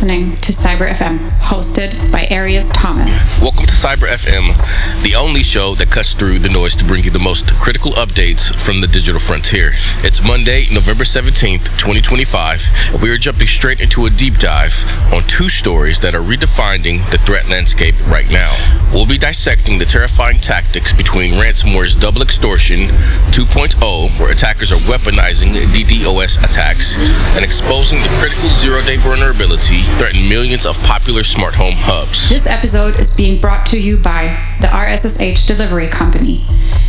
listening to Cyber FM, hosted by Arias Thomas. Welcome to Cyber FM, the only show that cuts through the noise to bring you the most critical updates from the digital frontier. It's Monday, November 17th, 2025, and we are jumping straight into a deep dive on two stories that are redefining the threat landscape right now. We'll be dissecting the terrifying tactics between ransomware's Double Extortion 2.0, where attackers are weaponizing DDoS attacks, and exposing the critical zero-day vulnerability threatening millions of popular smart home hubs. This episode is being brought to you by the RSSH Delivery Company,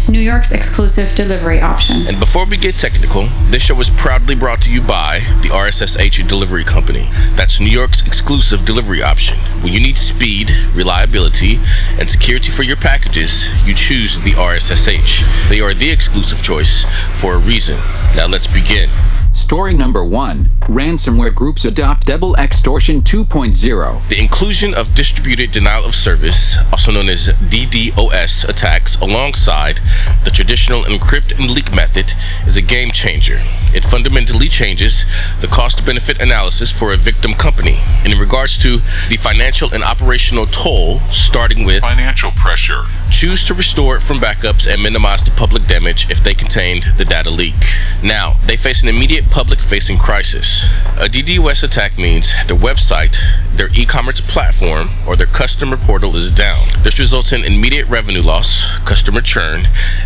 New York's exclusive delivery option. And before we get technical, this show is proudly brought to you by the RSSH Delivery Company. That's New York's exclusive delivery option. When you need speed, reliability, and security for your packages, you choose the RSSH. They are the exclusive choice for a reason. Now let's begin. Story number 1. Ransomware groups adopt Double Extortion 2.0. The inclusion of distributed denial of service, also known as DDoS attacks, alongside the traditional encrypt-and-leak method is a game changer. It fundamentally changes the cost-benefit analysis for a victim company. And in regards to the financial and operational toll, starting with financial pressure, choose to restore it from backups and minimize the public damage if they contained the data leak. Now, they face an immediate public-facing crisis. A DDoS attack means their website, their e-commerce platform, or their customer portal is down. This results in immediate revenue loss, customer churn,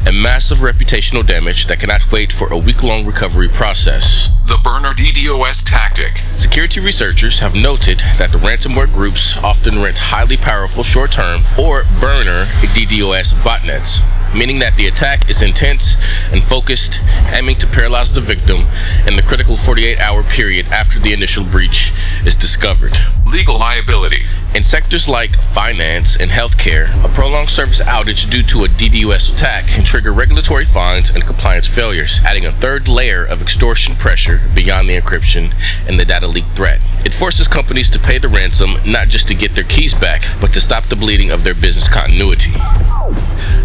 and massive reputational damage that cannot wait for a week-long recovery process. The burner DDoS tactic. Security researchers have noted that the ransomware groups often rent highly powerful short-term or burner DDoS botnets, meaning that the attack is intense and focused, aiming to paralyze the victim in the critical 48-hour period after the initial breach is discovered. Legal liability. In sectors like finance and healthcare, a prolonged service outage due to a DDoS attack can trigger regulatory fines and compliance failures, adding a third layer of extortion pressure beyond the encryption and the data leak threat. It forces companies to pay the ransom not just to get their keys back, but to stop the bleeding of their business continuity.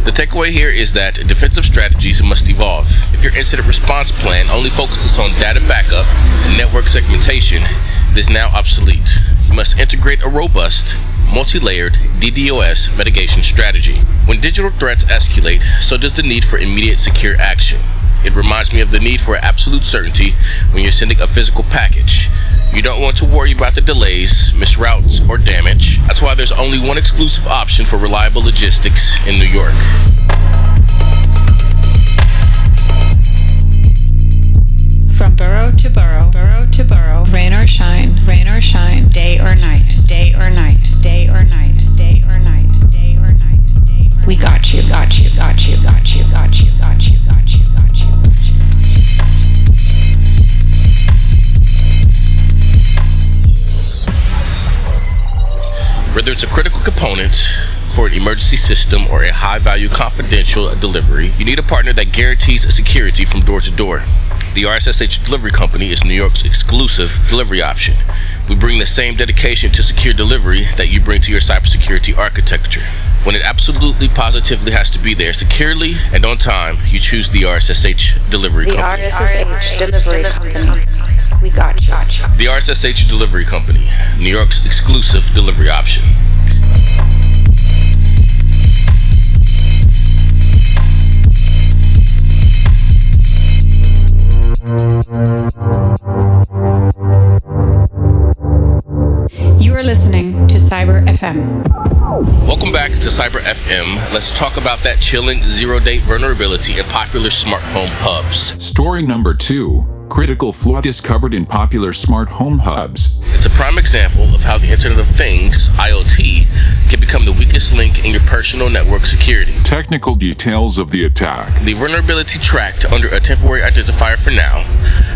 The takeaway here is that defensive strategies must evolve. If your incident response plan only focuses on data backup and network segmentation, it is now obsolete. You must integrate a robust, multi-layered DDoS mitigation strategy. When digital threats escalate, so does the need for immediate secure action. It reminds me of the need for absolute certainty when you're sending a physical package. You don't want to worry about the delays, misroutes, or damage. That's why there's only one exclusive option for reliable logistics in New York. From borough to borough, borough to borough, rain or shine, day or night, day or night, day or night, day or night, day or night, day or night. We got you, got you, got you, got you, got you, got you, got you, got you, got you. Whether it's a critical component for an emergency system or a high-value confidential delivery, you need a partner that guarantees security from door to door. The RSSH Delivery Company is New York's exclusive delivery option. We bring the same dedication to secure delivery that you bring to your cybersecurity architecture. When it absolutely positively has to be there securely and on time, you choose the RSSH Delivery Company. The RSSH Delivery Company. We got you. The RSSH Delivery Company, New York's exclusive delivery option. You are listening to Cyber FM. Welcome back to Cyber FM. Let's talk about that chilling zero-day vulnerability in popular smart home hubs. Story number 2. Critical flaw discovered in popular smart home hubs. It's a prime example of how the Internet of Things, IoT, can become the weakest link in your personal network security. Technical details of the attack. The vulnerability tracked under a temporary identifier for now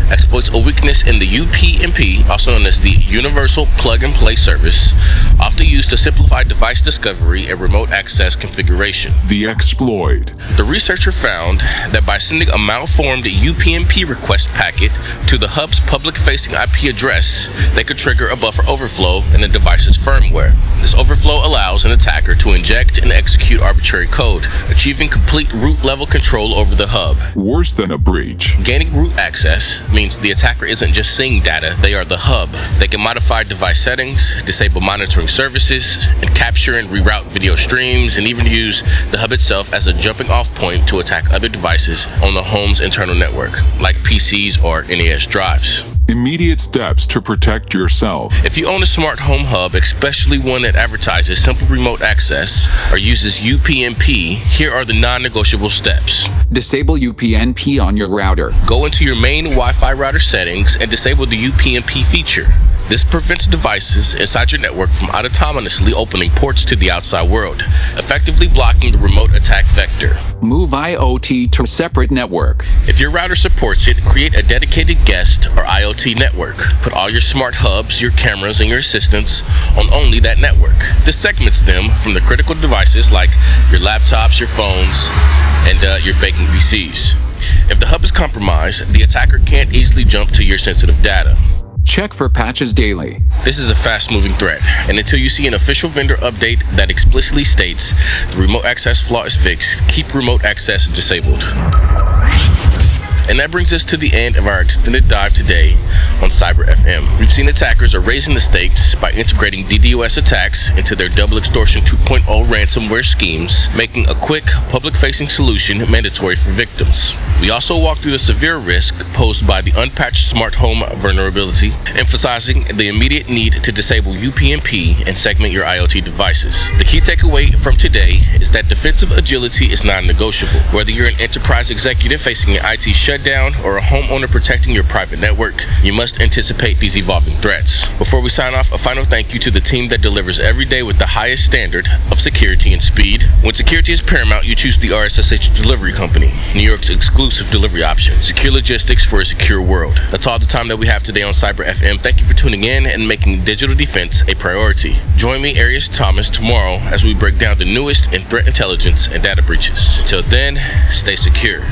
exploits a weakness in the UPnP, also known as the Universal Plug-and-Play Service, often used to simplify device discovery and remote access configuration. The exploit. The researcher found that by sending a malformed UPnP request packet to the hub's public-facing IP address, they could trigger a buffer overflow in the device's firmware. This overflow allowed allows an attacker to inject and execute arbitrary code, achieving complete root-level control over the hub. Worse than a breach. Gaining root access means the attacker isn't just seeing data, they are the hub. They can modify device settings, disable monitoring services, and capture and reroute video streams, and even use the hub itself as a jumping-off point to attack other devices on the home's internal network, like PCs or NAS drives. Immediate steps to protect yourself. If you own a smart home hub, especially one that advertises simple remote access or uses UPnP, here are the non-negotiable steps. Disable UPnP on your router. Go into your main Wi-Fi router settings and disable the UPnP feature. This prevents devices inside your network from autonomously opening ports to the outside world, effectively blocking the remote attack vector. Move IoT to a separate network. If your router supports it, create a dedicated guest or IoT network. Put all your smart hubs, your cameras, and your assistants on only that network. This segments them from the critical devices like your laptops, your phones, and your baking PCs. If the hub is compromised, the attacker can't easily jump to your sensitive data. Check for patches daily. This is a fast-moving threat, and until you see an official vendor update that explicitly states the remote access flaw is fixed, keep remote access disabled. And that brings us to the end of our extended dive today on Cyber FM. We've seen attackers are raising the stakes by integrating DDoS attacks into their Double Extortion 2.0 ransomware schemes, making a quick, public-facing solution mandatory for victims. We also walked through the severe risk posed by the unpatched smart home vulnerability, emphasizing the immediate need to disable UPnP and segment your IoT devices. The key takeaway from today is that defensive agility is non-negotiable. Whether you're an enterprise executive facing an IT shutdown or a homeowner protecting your private network, you must anticipate these evolving threats. Before we sign off, a final thank you to the team that delivers every day with the highest standard of security and speed. When security is paramount, you choose the RSSH Delivery Company, New York's exclusive delivery option. Secure logistics for a secure world. That's all the time that we have today on Cyber FM. Thank you for tuning in and making digital defense a priority. Join me, Arias Thomas, tomorrow as we break down the newest in threat intelligence and data breaches. Till then, stay secure.